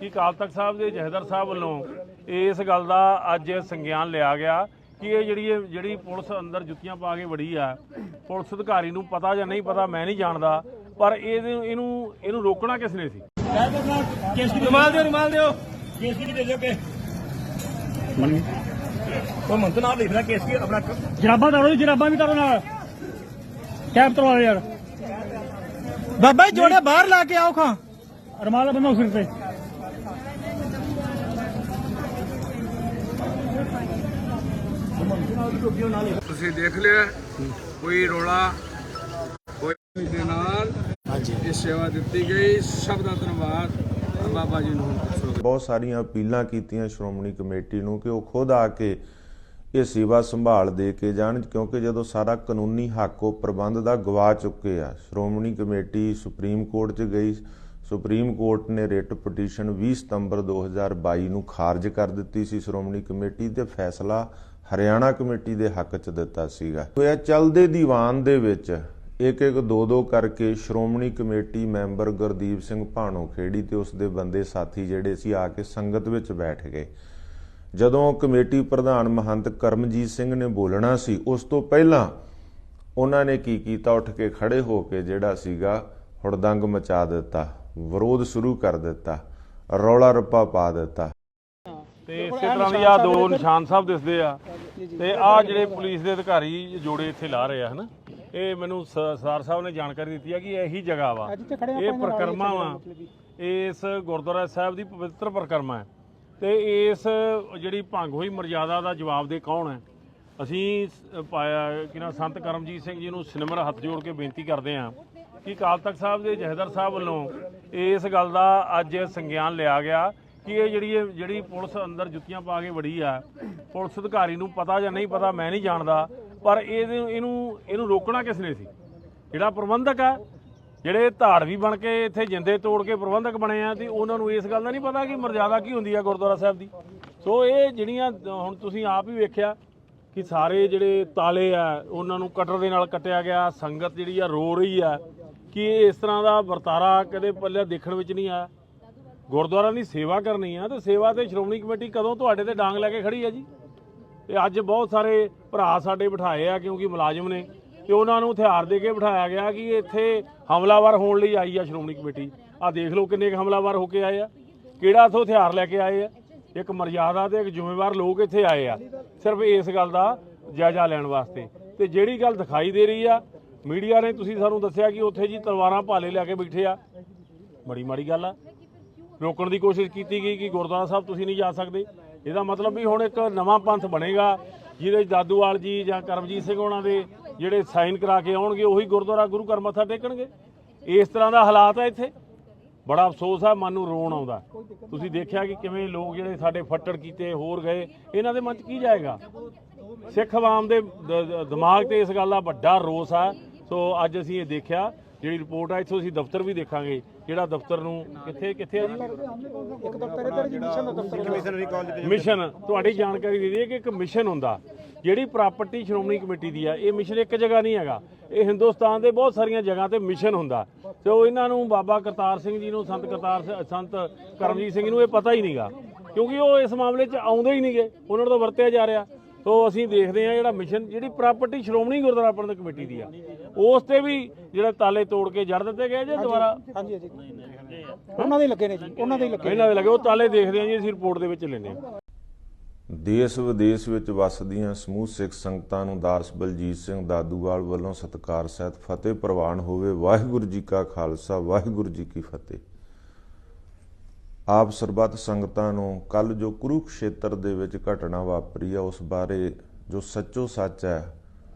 कि अकाल तख्त साहब के जथेदार साहब वालों इस गल का अज संज्ञान लिया गया कि ये जी पुलिस अंदर जुत्तियां पा के वड़ी आ, पुलिस अधिकारी नूं पता या नहीं पता मैं नहीं जानता, पर इनू रोकना किसने सी? जराबा करो, जराबा भी करो ना, कैब करवा यार बाबा जोड़े बाहर ला के आओ खा रमाला बंदा सिर से। ਤੁਸੀਂ देख लिया कोई रोला कोई दे नाल ਇਹ ਸੇਵਾ ਦਿੱਤੀ ਗਈ। ਸਭ ਦਾ ਧੰਨਵਾਦ ਬਾਬਾ ਜੀ ਨੂੰ। ਬਹੁਤ ਸਾਰੀਆਂ ਅਪੀਲਾਂ ਕੀਤੀਆਂ ਸ਼੍ਰੋਮਣੀ ਕਮੇਟੀ ਨੂੰ ਕਿ ਉਹ ਖੁਦ ਆ ਕੇ ਇਹ ਸੇਵਾ ਸੰਭਾਲ ਦੇ ਕੇ ਜਾਣ, ਕਿਉਂਕਿ ਜਦੋਂ ਸਾਰਾ ਕਾਨੂੰਨੀ ਹੱਕ ਉਹ ਪ੍ਰਬੰਧ ਦਾ ਗਵਾ ਚੁੱਕੇ ਆ। ਸ਼੍ਰੋਮਣੀ ਕਮੇਟੀ ਸੁਪਰੀਮ ਕੋਰਟ 'ਚ ਗਈ, ਸੁਪਰੀਮ ਕੋਰਟ ਨੇ ਰਿਟ ਪਟੀਸ਼ਨ 20 ਸਤੰਬਰ 2022 ਨੂੰ ਖਾਰਜ ਕਰ ਦਿੱਤੀ ਸੀ ਸ਼੍ਰੋਮਣੀ ਕਮੇਟੀ ਤੇ ਫੈਸਲਾ ਹਰਿਆਣਾ ਕਮੇਟੀ ਦੇ ਹੱਕ 'ਚ ਦਿੱਤਾ ਸੀਗਾ। ਹੋਇਆ ਚੱਲਦੇ ਦੀਵਾਨ ਦੇ ਵਿੱਚ ਇੱਕ ਦੋ ਕਰਕੇ ਸ਼੍ਰੋਮਣੀ ਕਮੇਟੀ ਮੈਂਬਰ ਗੁਰਦੀਪ ਸਿੰਘ ਭਾਣੋ ਖੇੜੀ ਤੇ ਉਸਦੇ ਬੰਦੇ ਸਾਥੀ ਜਿਹੜੇ ਸੀ ਆ ਕੇ ਸੰਗਤ ਵਿੱਚ ਬੈਠ ਗਏ। ਜਦੋਂ ਕਮੇਟੀ ਪ੍ਰਧਾਨ ਮਹੰਤ ਕਰਮਜੀਤ ਸਿੰਘ ਨੇ ਬੋਲਣਾ ਸੀ, ਉਸ ਤੋਂ ਪਹਿਲਾਂ ਉਹਨਾਂ ਨੇ ਕੀ ਕੀਤਾ, ਉੱਠ ਕੇ ਖੜੇ ਹੋ ਕੇ ਜਿਹੜਾ ਸੀਗਾ ਹੁੜਦੰਗ ਮਚਾ ਦਿੱਤਾ, ਵਿਰੋਧ ਸ਼ੁਰੂ ਕਰ ਦਿੱਤਾ, ਰੌਲਾ ਰੱਪਾ ਪਾ ਦਿੱਤਾ। ਤੇ ਇਸੇ ਤਰ੍ਹਾਂ ਦੀ ਆ ਦੋ ਨਿਸ਼ਾਨ ਸਾਹਿਬ ਦਿਸਦੇ ਆ ਤੇ ਆ ਜਿਹੜੇ ਪੁਲਿਸ ਦੇ ਅਧਿਕਾਰੀ ਜੋੜੇ ਇੱਥੇ ਲਾ ਰਹੇ ਆ ਹਨਾ, ਇਹ ਮੈਨੂੰ ਸਰਦਾਰ ਸਾਹਿਬ ਨੇ ਜਾਣਕਾਰੀ ਦਿੱਤੀ ਆ ਕਿ ਇਹੀ ਜਗ੍ਹਾ ਵਾ, ਇਹ ਪਰਿਕਰਮਾ ਵਾ, ਇਸ ਗੁਰਦੁਆਰਾ ਸਾਹਿਬ ਦੀ ਪਵਿੱਤਰ ਪਰਿਕਰਮਾ ਹੈ ਤੇ ਇਸ ਜਿਹੜੀ ਭੰਗ ਹੋਈ ਮਰਜ਼ਾਦਾ ਦਾ ਜਵਾਬ ਦੇ ਕੌਣ ਹੈ? ਅਸੀਂ ਪਾਇਆ ਕਿ ਨਾ ਸੰਤ ਕਰਮਜੀਤ ਸਿੰਘ ਜੀ ਨੂੰ ਸਿਨਮਰ ਹੱਥ ਜੋੜ ਕੇ ਬੇਨਤੀ ਕਰਦੇ ਹਾਂ ਕਿ ਅਕਾਲ ਤਖਤ ਸਾਹਿਬ ਦੇ ਜਥੇਦਾਰ ਸਾਹਿਬ ਵੱਲੋਂ ਇਸ ਗੱਲ ਦਾ ਅੱਜ ਸੰਗਿਆਨ ਲਿਆ ਗਿਆ ਕਿ ਇਹ ਜਿਹੜੀ ਪੁਲਿਸ ਅੰਦਰ ਜੁੱਤੀਆਂ ਪਾ ਕੇ ਵੜੀ ਆ, ਪੁਲਿਸ ਅਧਿਕਾਰੀ ਨੂੰ ਪਤਾ ਜਾਂ ਨਹੀਂ ਪਤਾ ਮੈਂ ਨਹੀਂ ਜਾਣਦਾ, ਪਰ ਇਹਨੂੰ ਰੋਕਣਾ ਕਿਸ ਨੇ ਸੀ? ਜਿਹੜਾ ਪ੍ਰਬੰਧਕ ਆ, ਜਿਹੜੇ ਧਾੜਵੀ ਬਣ ਕੇ ਇੱਥੇ ਜਿੰਦੇ ਤੋੜ ਕੇ ਪ੍ਰਬੰਧਕ ਬਣੇ ਆ ਤੇ ਉਹਨਾਂ ਨੂੰ ਇਸ ਗੱਲ ਦਾ ਨਹੀਂ ਪਤਾ ਕਿ ਮਰਜ਼ਾਦਾ ਕੀ ਹੁੰਦੀ ਆ ਗੁਰਦੁਆਰਾ ਸਾਹਿਬ ਦੀ। ਸੋ ਇਹ ਜਿਹੜੀਆਂ ਹੁਣ ਤੁਸੀਂ ਆਪ ਹੀ ਵੇਖਿਆ ਕਿ ਸਾਰੇ ਜਿਹੜੇ ਤਾਲੇ ਆ ਉਹਨਾਂ ਨੂੰ ਕਟਰ ਦੇ ਨਾਲ ਕੱਟਿਆ ਗਿਆ, ਸੰਗਤ ਜਿਹੜੀ ਆ ਰੋ ਰਹੀ ਆ ਕਿ ਇਸ ਤਰ੍ਹਾਂ ਦਾ ਵਰਤਾਰਾ ਕਦੇ ਪੱਲੇ ਦੇਖਣ ਵਿੱਚ ਨਹੀਂ ਆਇਆ। ਗੁਰਦੁਆਰਾ ਦੀ ਸੇਵਾ ਕਰਨੀ ਆ ਤੇ ਸੇਵਾ ਤੇ ਸ਼੍ਰੋਮਣੀ ਕਮੇਟੀ ਕਦੋਂ ਤੁਹਾਡੇ ਤੇ ਡਾਂਗ ਲੈ ਕੇ ਖੜੀ ਆ ਜੀ। ਤੇ ਅੱਜ ਬਹੁਤ ਸਾਰੇ ਭਰਾ ਸਾਡੇ ਬਿਠਾਏ ਆ ਕਿਉਂਕਿ ਮੁਲਾਜ਼ਮ ਨੇ ਤੇ ਉਹਨਾਂ ਨੂੰ ਹਥਿਆਰ ਦੇ ਕੇ ਬਿਠਾਇਆ ਗਿਆ ਕਿ ਇੱਥੇ ਹਮਲਾਵਰ ਹੋਣ ਲਈ ਆਈ ਆ ਸ਼੍ਰੋਮਣੀ ਕਮੇਟੀ। ਆ ਦੇਖ ਲਓ ਕਿੰਨੇ ਕੁ ਹਮਲਾਵਰ ਹੋ ਕੇ ਆਏ ਆ, ਕਿਹੜਾ ਇੱਥੋਂ ਹਥਿਆਰ ਲੈ ਕੇ ਆਏ ਆ। ਇੱਕ ਮਰਜ਼ਾਦਾ ਤੇ ਇੱਕ ਜ਼ਿੰਮੇਵਾਰ ਲੋਕ ਇੱਥੇ ਆਏ ਆ ਸਿਰਫ ਇਸ ਗੱਲ ਦਾ ਜਾਇਜ਼ਾ ਲੈਣ ਵਾਸਤੇ। ਤੇ ਜਿਹੜੀ ਗੱਲ ਦਿਖਾਈ ਦੇ ਰਹੀ ਆ ਮੀਡੀਆ ਨੇ, ਤੁਸੀਂ ਸਾਨੂੰ ਦੱਸਿਆ ਕਿ ਉੱਥੇ ਜੀ ਤਲਵਾਰਾਂ ਭਾਲੇ ਲੈ ਕੇ ਬੈਠੇ ਆ, ਬੜੀ ਮਾੜੀ ਗੱਲ ਆ। ਰੋਕਣ ਦੀ ਕੋਸ਼ਿਸ਼ ਕੀਤੀ ਗਈ ਕਿ ਗੁਰਦੁਆਰਾ ਸਾਹਿਬ ਤੁਸੀਂ ਨਹੀਂ ਜਾ ਸਕਦੇ। ਇਹਦਾ ਮਤਲਬ ਵੀ ਹੁਣ ਇੱਕ ਨਵਾਂ ਪੰਥ ਬਣੇਗਾ ਜਿਹਦੇ ਦਾਦੂਵਾਲ ਜੀ ਜਾਂ ਕਰਮਜੀਤ ਸਿੰਘ ਉਹਨਾਂ ਦੇ ਜਿਹੜੇ ਸਾਈਨ ਕਰਾ ਕੇ ਆਉਣਗੇ ਉਹੀ ਗੁਰਦੁਆਰਾ ਗੁਰੂ ਘਰ ਮੱਥਾ ਟੇਕਣਗੇ। ਇਸ ਤਰ੍ਹਾਂ ਦਾ ਹਾਲਾਤ ਹੈ ਇੱਥੇ, ਬੜਾ ਅਫਸੋਸ ਆ, ਮਨ ਨੂੰ ਰੋਣ ਆਉਂਦਾ। ਤੁਸੀਂ ਦੇਖਿਆ ਕਿ ਕਿਵੇਂ ਲੋਕ ਜਿਹੜੇ ਸਾਡੇ ਫੱਟੜ ਕੀਤੇ ਹੋਰ ਗਏ, ਇਹਨਾਂ ਦੇ ਮਨ 'ਚ ਕੀ ਜਾਏਗਾ? ਸਿੱਖ ਆਵਾਮ ਦੇ ਦਿਮਾਗ ਤੇ ਇਸ ਗੱਲ ਦਾ ਵੱਡਾ ਰੋਸ ਆ। ਸੋ ਅੱਜ ਅਸੀਂ ਇਹ ਦੇਖਿਆ, ਜਿਹੜੀ ਰਿਪੋਰਟ ਆ ਇੱਥੋਂ ਅਸੀਂ ਦਫ਼ਤਰ ਵੀ ਦੇਖਾਂਗੇ, ਜਿਹੜਾ ਦਫ਼ਤਰ ਨੂੰ ਕਿੱਥੇ ਆ ਜੀ? ਇੱਕ ਦਫ਼ਤਰ ਇਧਰ ਜੀ ਮਿਸ਼ਨ ਦਾ ਦਫ਼ਤਰ, ਮਿਸ਼ਨ ਤੁਹਾਡੀ ਜਾਣਕਾਰੀ ਦੇ ਦਈਏ ਕਿ ਇੱਕ ਮਿਸ਼ਨ ਹੁੰਦਾ, ਜਿਹੜੀ ਪ੍ਰਾਪਰਟੀ ਸ਼੍ਰੋਮਣੀ ਕਮੇਟੀ ਦੀ ਆ। ਇਹ ਮਿਸ਼ਨ ਇੱਕ ਜਗ੍ਹਾ ਨਹੀਂ ਹੈਗਾ, ਇਹ ਹਿੰਦੁਸਤਾਨ ਦੇ ਬਹੁਤ ਸਾਰੀਆਂ ਜਗ੍ਹਾ ਤੇ ਮਿਸ਼ਨ ਹੁੰਦਾ। ਤੇ ਉਹ ਇਹਨਾਂ ਨੂੰ ਬਾਬਾ ਕਰਤਾਰ ਸਿੰਘ ਜੀ ਨੂੰ, ਸੰਤ ਕਰਮਜੀਤ ਸਿੰਘ ਨੂੰ ਇਹ ਪਤਾ ਹੀ ਨਹੀਂਗਾ ਕਿਉਂਕਿ ਉਹ ਇਸ ਮਾਮਲੇ 'ਚ ਆਉਂਦੇ ਹੀ ਨਹੀਂਗੇ, ਉਹਨਾਂ ਤੋਂ ਵਰਤਿਆ ਜਾ ਰਿਹਾ। ਸੋ ਅਸੀਂ ਦੇਖਦੇ ਹਾਂ ਜਿਹੜਾ ਮਿਸ਼ਨ, ਜਿਹੜੀ ਪ੍ਰਾਪਰਟੀ ਸ਼੍ਰੋਮਣੀ ਗੁਰਦੁਆਰਾ ਪ੍ਰਬੰਧਕ ਕਮੇਟੀ ਦੀ ਆ, ਉਸ ਤੇ ਵੀ ਜਿਹੜਾ ਤਾਲੇ ਤੋੜ ਕੇ ਜੜ ਦਿੱਤੇ ਗਏ ਜੇ ਦੁਬਾਰਾ। ਹਾਂਜੀ ਉਹਨਾਂ ਦੇ ਲੱਗੇ ਨੇ ਜੀ, ਉਹਨਾਂ ਦੇ ਲੱਗੇ, ਇਹਨਾਂ ਦੇ ਲੱਗੇ। ਉਹ ਤਾਲੇ ਦੇਖਦੇ ਹਾਂ ਜੀ ਅਸੀਂ ਰਿਪੋਰਟ ਦੇ ਵਿੱਚ ਲੈਂਦੇ ਹਾਂ। ਦੇਸ਼ ਵਿਦੇਸ਼ ਵਿੱਚ ਵਸਦੀਆਂ ਸਮੂਹ ਸਿੱਖ ਸੰਗਤਾਂ ਨੂੰ ਦਾਸ ਬਲਜੀਤ ਸਿੰਘ ਦਾਦੂਵਾਲ ਵੱਲੋਂ ਸਤਿਕਾਰ ਸਹਿਤ ਫਤਿਹ ਪ੍ਰਵਾਨ ਹੋਵੇ। ਵਾਹਿਗੁਰੂ ਜੀ ਕਾ ਖਾਲਸਾ, ਵਾਹਿਗੁਰੂ ਜੀ ਕੀ ਫਤਿਹ। ਆਪ ਸਰਬੱਤ ਸੰਗਤਾਂ ਨੂੰ ਕੱਲ ਜੋ ਕੁਰੂਕਸ਼ੇਤਰ ਦੇ ਵਿੱਚ ਘਟਨਾ ਵਾਪਰੀ ਆ ਉਸ ਬਾਰੇ ਜੋ ਸੱਚੋ ਸੱਚ ਹੈ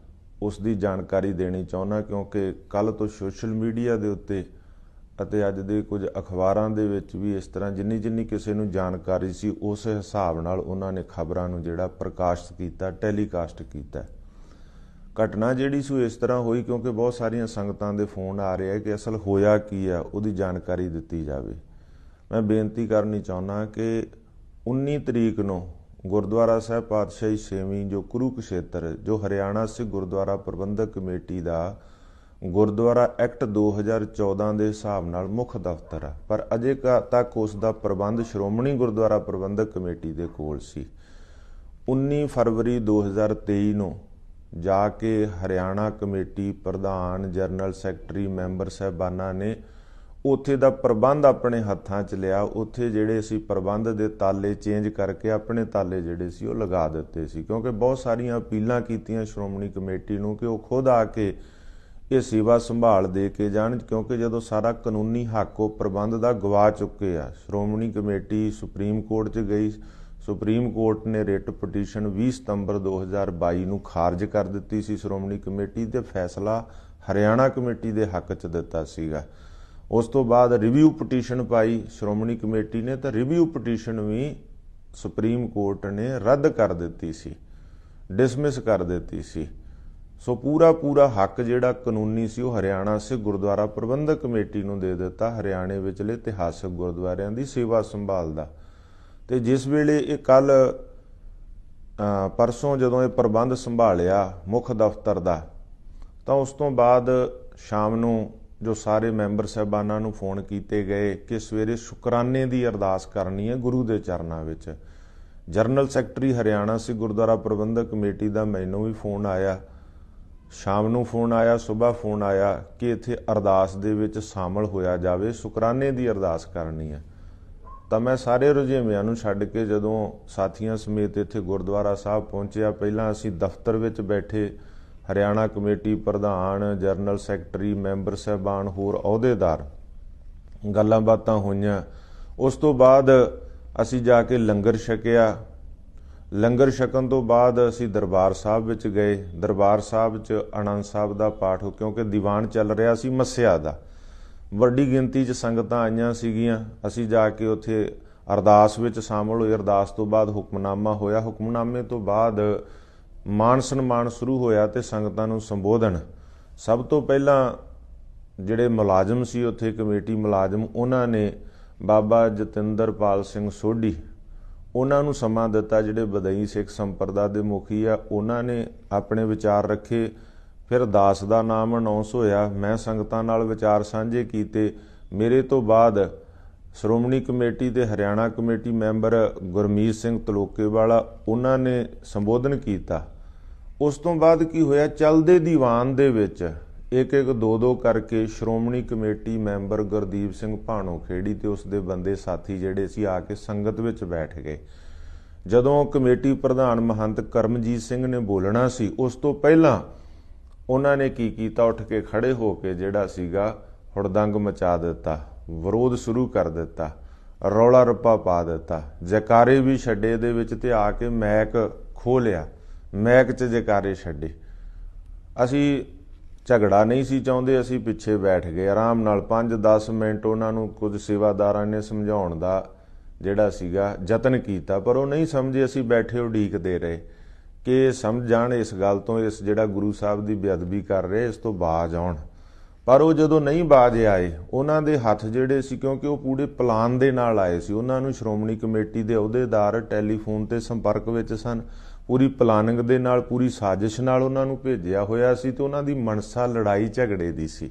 ਉਸ ਦੀ ਜਾਣਕਾਰੀ ਦੇਣੀ ਚਾਹੁੰਦਾ, ਕਿਉਂਕਿ ਕੱਲ ਤੋਂ ਸੋਸ਼ਲ ਮੀਡੀਆ ਦੇ ਉੱਤੇ ਅਤੇ ਅੱਜ ਦੇ ਕੁਝ ਅਖਬਾਰਾਂ ਦੇ ਵਿੱਚ ਵੀ ਇਸ ਤਰ੍ਹਾਂ ਜਿੰਨੀ ਕਿਸੇ ਨੂੰ ਜਾਣਕਾਰੀ ਸੀ ਉਸ ਹਿਸਾਬ ਨਾਲ ਉਹਨਾਂ ਨੇ ਖਬਰਾਂ ਨੂੰ ਜਿਹੜਾ ਪ੍ਰਕਾਸ਼ਿਤ ਕੀਤਾ, ਟੈਲੀਕਾਸਟ ਕੀਤਾ। ਘਟਨਾ ਜਿਹੜੀ ਸੀ ਇਸ ਤਰ੍ਹਾਂ ਹੋਈ ਕਿਉਂਕਿ ਬਹੁਤ ਸਾਰੀਆਂ ਸੰਗਤਾਂ ਦੇ ਫੋਨ ਆ ਰਹੇ ਆ ਕਿ ਅਸਲ ਹੋਇਆ ਕੀ ਆ, ਉਹਦੀ ਜਾਣਕਾਰੀ ਦਿੱਤੀ ਜਾਵੇ। ਮੈਂ ਬੇਨਤੀ ਕਰਨੀ ਚਾਹੁੰਦਾ ਕਿ 19 ਤਰੀਕ ਨੂੰ ਗੁਰਦੁਆਰਾ ਸਾਹਿਬ ਪਾਤਸ਼ਾਹੀ 6ਵੀਂ ਜੋ ਕੁਰੂਕਸ਼ੇਤਰ, ਜੋ ਹਰਿਆਣਾ ਸਿੱਖ ਗੁਰਦੁਆਰਾ ਪ੍ਰਬੰਧਕ ਕਮੇਟੀ ਦਾ ਗੁਰਦੁਆਰਾ ਐਕਟ 2014 ਦੇ ਹਿਸਾਬ ਨਾਲ ਮੁੱਖ ਦਫ਼ਤਰ ਆ, ਪਰ ਅਜੇ ਤੱਕ ਉਸ ਦਾ ਪ੍ਰਬੰਧ ਸ਼੍ਰੋਮਣੀ ਗੁਰਦੁਆਰਾ ਪ੍ਰਬੰਧਕ ਕਮੇਟੀ ਦੇ ਕੋਲ ਸੀ। 19 ਫਰਵਰੀ 2023 ਨੂੰ ਜਾ ਕੇ ਹਰਿਆਣਾ ਕਮੇਟੀ ਪ੍ਰਧਾਨ, ਜਨਰਲ ਸੈਕਟਰੀ, ਮੈਂਬਰ ਸਾਹਿਬਾਨਾਂ ਨੇ ਉੱਥੇ ਦਾ ਪ੍ਰਬੰਧ ਆਪਣੇ ਹੱਥਾਂ 'ਚ ਲਿਆ। ਉੱਥੇ ਜਿਹੜੇ ਸੀ ਪ੍ਰਬੰਧ ਦੇ ਤਾਲੇ ਚੇਂਜ ਕਰਕੇ ਆਪਣੇ ਤਾਲੇ ਜਿਹੜੇ ਸੀ ਉਹ ਲਗਾ ਦਿੱਤੇ ਸੀ, ਕਿਉਂਕਿ ਬਹੁਤ ਸਾਰੀਆਂ ਅਪੀਲਾਂ ਕੀਤੀਆਂ ਸ਼੍ਰੋਮਣੀ ਕਮੇਟੀ ਨੂੰ ਕਿ ਉਹ ਖੁਦ ਆ ਕੇ ਇਹ ਸੇਵਾ ਸੰਭਾਲ ਦੇ ਕੇ ਜਾਣ, ਕਿਉਂਕਿ ਜਦੋਂ ਸਾਰਾ ਕਾਨੂੰਨੀ ਹੱਕ ਉਹ ਪ੍ਰਬੰਧ ਦਾ ਗਵਾ ਚੁੱਕੇ ਆ। ਸ਼੍ਰੋਮਣੀ ਕਮੇਟੀ ਸੁਪਰੀਮ ਕੋਰਟ 'ਚ ਗਈ, ਸੁਪਰੀਮ ਕੋਰਟ ਨੇ ਰਿਟ ਪਟੀਸ਼ਨ 20 ਸਤੰਬਰ 2022 ਨੂੰ ਖਾਰਜ ਕਰ ਦਿੱਤੀ ਸੀ ਸ਼੍ਰੋਮਣੀ ਕਮੇਟੀ ਤੇ ਫੈਸਲਾ ਹਰਿਆਣਾ ਕਮੇਟੀ ਦੇ ਹੱਕ 'ਚ ਦਿੱਤਾ ਸੀਗਾ। ਉਸ ਤੋਂ ਬਾਅਦ ਰਿਵਿਊ ਪਟੀਸ਼ਨ ਪਾਈ ਸ਼੍ਰੋਮਣੀ ਕਮੇਟੀ ਨੇ, ਤਾਂ ਰਿਵਿਊ ਪਟੀਸ਼ਨ ਵੀ ਸੁਪਰੀਮ ਕੋਰਟ ਨੇ ਰੱਦ ਕਰ ਦਿੱਤੀ ਸੀ, ਡਿਸਮਿਸ ਕਰ ਦਿੱਤੀ ਸੀ। ਸੋ ਪੂਰਾ ਹੱਕ ਜਿਹੜਾ ਕਾਨੂੰਨੀ ਸੀ ਉਹ ਹਰਿਆਣਾ ਸੇ ਗੁਰਦੁਆਰਾ ਪ੍ਰਬੰਧਕ ਕਮੇਟੀ ਨੂੰ ਦੇ ਦਿੱਤਾ, ਹਰਿਆਣੇ ਵਿਚਲੇ ਇਤਿਹਾਸਕ ਗੁਰਦੁਆਰਿਆਂ ਦੀ ਸੇਵਾ ਸੰਭਾਲ ਦਾ। ਤੇ ਜਿਸ ਵੇਲੇ ਇਹ ਕੱਲ ਪਰਸੋਂ ਜਦੋਂ ਇਹ ਪ੍ਰਬੰਧ ਸੰਭਾਲਿਆ ਮੁੱਖ ਦਫ਼ਤਰ ਦਾ, ਤਾਂ ਉਸ ਤੋਂ ਬਾਅਦ ਸ਼ਾਮ ਨੂੰ ਜੋ ਸਾਰੇ ਮੈਂਬਰ ਸਾਹਿਬਾਨਾਂ ਨੂੰ ਫੋਨ ਕੀਤੇ ਗਏ ਕਿ ਸਵੇਰੇ ਸ਼ੁਕਰਾਨੇ ਦੀ ਅਰਦਾਸ ਕਰਨੀ ਹੈ ਗੁਰੂ ਦੇ ਚਰਨਾਂ ਵਿੱਚ। ਜਨਰਲ ਸੈਕਟਰੀ ਹਰਿਆਣਾ ਸੇ ਗੁਰਦੁਆਰਾ ਪ੍ਰਬੰਧਕ ਕਮੇਟੀ ਦਾ ਮੈਨੂੰ ਵੀ ਫੋਨ ਆਇਆ, ਸ਼ਾਮ ਨੂੰ ਫੋਨ ਆਇਆ, ਸਵੇਰ ਫੋਨ ਆਇਆ ਕਿ ਇੱਥੇ ਅਰਦਾਸ ਦੇ ਵਿੱਚ ਸ਼ਾਮਲ ਹੋਇਆ ਜਾਵੇ, ਸ਼ੁਕਰਾਨੇ ਦੀ ਅਰਦਾਸ ਕਰਨੀ ਹੈ। ਤਾਂ ਮੈਂ ਸਾਰੇ ਰੁਝੇਵਿਆਂ ਨੂੰ ਛੱਡ ਕੇ ਜਦੋਂ ਸਾਥੀਆਂ ਸਮੇਤ ਇੱਥੇ ਗੁਰਦੁਆਰਾ ਸਾਹਿਬ ਪਹੁੰਚਿਆ, ਪਹਿਲਾਂ ਅਸੀਂ ਦਫ਼ਤਰ ਵਿੱਚ ਬੈਠੇ, ਹਰਿਆਣਾ ਕਮੇਟੀ ਪ੍ਰਧਾਨ, ਜਨਰਲ ਸੈਕਟਰੀ, ਮੈਂਬਰ ਸਾਹਿਬਾਨ, ਹੋਰ ਅਹੁਦੇਦਾਰ, ਗੱਲਾਂ ਬਾਤਾਂ ਹੋਈਆਂ। ਉਸ ਤੋਂ ਬਾਅਦ ਅਸੀਂ ਜਾ ਕੇ ਲੰਗਰ ਛਕਿਆ। ਲੰਗਰ ਛਕਣ ਤੋਂ ਬਾਅਦ ਅਸੀਂ ਦਰਬਾਰ ਸਾਹਿਬ ਵਿੱਚ ਗਏ। ਦਰਬਾਰ ਸਾਹਿਬ 'ਚ ਆਨੰਦ ਸਾਹਿਬ ਦਾ ਪਾਠ, ਕਿਉਂਕਿ ਦੀਵਾਨ ਚੱਲ ਰਿਹਾ ਸੀ ਮੱਸਿਆ ਦਾ, ਵੱਡੀ ਗਿਣਤੀ 'ਚ ਸੰਗਤਾਂ ਆਈਆਂ ਸੀਗੀਆਂ। ਅਸੀਂ ਜਾ ਕੇ ਉੱਥੇ ਅਰਦਾਸ ਵਿੱਚ ਸ਼ਾਮਲ ਹੋਏ। ਅਰਦਾਸ ਤੋਂ ਬਾਅਦ ਹੁਕਮਨਾਮਾ ਹੋਇਆ। ਹੁਕਮਨਾਮੇ ਤੋਂ ਬਾਅਦ ਮਾਨ ਸਨਮਾਨ ਸ਼ੁਰੂ ਹੋਇਆ ਤੇ ਸੰਗਤਾਂ ਨੂੰ ਸੰਬੋਧਨ। ਸਭ ਤੋਂ ਪਹਿਲਾਂ ਜਿਹੜੇ ਮੁਲਾਜ਼ਮ ਸੀ ਉੱਥੇ ਕਮੇਟੀ ਮੁਲਾਜ਼ਮ, ਉਹਨਾਂ ਨੇ ਬਾਬਾ ਜਤਿੰਦਰਪਾਲ ਸਿੰਘ ਸੋਢੀ, ਉਹਨਾਂ ਨੂੰ ਸਮਾਂ ਦਿੱਤਾ। ਜਿਹੜੇ ਬਦਈ ਸਿੱਖ ਸੰਪਰਦਾ ਦੇ ਮੁਖੀ ਆ, ਉਹਨਾਂ ਨੇ ਆਪਣੇ ਵਿਚਾਰ ਰੱਖੇ। ਫਿਰ ਦਾਸ ਦਾ ਨਾਮ ਅਨਾਉਂਸ ਹੋਇਆ। ਮੈਂ ਸੰਗਤਾਂ ਨਾਲ ਵਿਚਾਰ ਸਾਂਝੇ ਕੀਤੇ। ਮੇਰੇ ਤੋਂ ਬਾਅਦ ਸ਼੍ਰੋਮਣੀ ਕਮੇਟੀ ਤੇ ਹਰਿਆਣਾ ਕਮੇਟੀ ਮੈਂਬਰ ਗੁਰਮੀਤ ਸਿੰਘ ਤਲੋਕੇਵਾਲਾ, ਉਹਨਾਂ ਨੇ ਸੰਬੋਧਨ ਕੀਤਾ। ਉਸ ਤੋਂ ਬਾਅਦ ਕੀ ਹੋਇਆ, ਚੱਲਦੇ ਦੀਵਾਨ ਦੇ ਵਿੱਚ ਇੱਕ ਦੋ ਕਰਕੇ ਸ਼੍ਰੋਮਣੀ ਕਮੇਟੀ ਮੈਂਬਰ ਗੁਰਦੀਪ ਸਿੰਘ ਭਾਣੋ ਖੇੜੀ ਤੇ ਉਸਦੇ ਬੰਦੇ ਸਾਥੀ ਜਿਹੜੇ ਸੀ ਆ ਕੇ ਸੰਗਤ ਵਿੱਚ ਬੈਠ ਗਏ। ਜਦੋਂ ਕਮੇਟੀ ਪ੍ਰਧਾਨ ਮਹੰਤ ਕਰਮਜੀਤ ਸਿੰਘ ਨੇ ਬੋਲਣਾ ਸੀ, ਉਸ ਤੋਂ ਪਹਿਲਾਂ ਉਹਨਾਂ ਨੇ ਕੀ ਕੀਤਾ, ਉੱਠ ਕੇ ਖੜੇ ਹੋ ਕੇ ਜਿਹੜਾ ਸੀਗਾ ਹੁੜਦੰਗ ਮਚਾ ਦਿੱਤਾ, ਵਿਰੋਧ ਸ਼ੁਰੂ ਕਰ ਦਿੱਤਾ, ਰੌਲਾ ਰੱਪਾ ਪਾ ਦਿੱਤਾ, ਜੈਕਾਰੇ ਵੀ ਛੱਡੇ ਦੇ ਵਿੱਚ ਤੇ ਆ ਕੇ ਮੈਕ ਖੋਹ ਲਿਆ, ਮੈਕ 'ਚ ਜੈਕਾਰੇ ਛੱਡੇ। ਅਸੀਂ ਝਗੜਾ ਨਹੀਂ ਸੀ ਚਾਹੁੰਦੇ, ਅਸੀਂ ਪਿੱਛੇ ਬੈਠ ਗਏ ਆਰਾਮ ਨਾਲ। 5-10 ਮਿੰਟ ਉਹਨਾਂ ਨੂੰ ਕੁਝ ਸੇਵਾਦਾਰਾਂ ਨੇ ਸਮਝਾਉਣ ਦਾ ਜਿਹੜਾ ਸੀਗਾ ਯਤਨ ਕੀਤਾ, ਪਰ ਉਹ ਨਹੀਂ ਸਮਝੇ। ਅਸੀਂ ਬੈਠੇ ਉਡੀਕਦੇ ਰਹੇ ਕਿ ਸਮਝ ਜਾਣ ਇਸ ਗੱਲ ਤੋਂ, ਇਸ ਜਿਹੜਾ ਗੁਰੂ ਸਾਹਿਬ ਦੀ ਬੇਅਦਬੀ ਕਰ ਰਹੇ, ਇਸ ਤੋਂ ਬਾਜ਼ ਆਉਣ। ਪਰ ਉਹ ਜਦੋਂ ਨਹੀਂ ਬਾਜ਼ ਆਏ, ਉਹਨਾਂ ਦੇ ਹੱਥ ਜਿਹੜੇ ਸੀ, ਕਿਉਂਕਿ ਉਹ ਪੂਰੇ ਪਲਾਨ ਦੇ ਨਾਲ ਆਏ ਸੀ, ਉਹਨਾਂ ਨੂੰ ਸ਼੍ਰੋਮਣੀ ਕਮੇਟੀ ਦੇ ਅਹੁਦੇਦਾਰ ਟੈਲੀਫੋਨ ਤੇ ਸੰਪਰਕ ਵਿੱਚ ਸਨ, ਪੂਰੀ ਪਲਾਨਿੰਗ ਦੇ ਨਾਲ, ਪੂਰੀ ਸਾਜ਼ਿਸ਼ ਨਾਲ ਉਹਨਾਂ ਨੂੰ ਭੇਜਿਆ ਹੋਇਆ ਸੀ ਤੇ ਉਹਨਾਂ ਦੀ ਮਨਸਾ ਲੜਾਈ ਝਗੜੇ ਦੀ ਸੀ।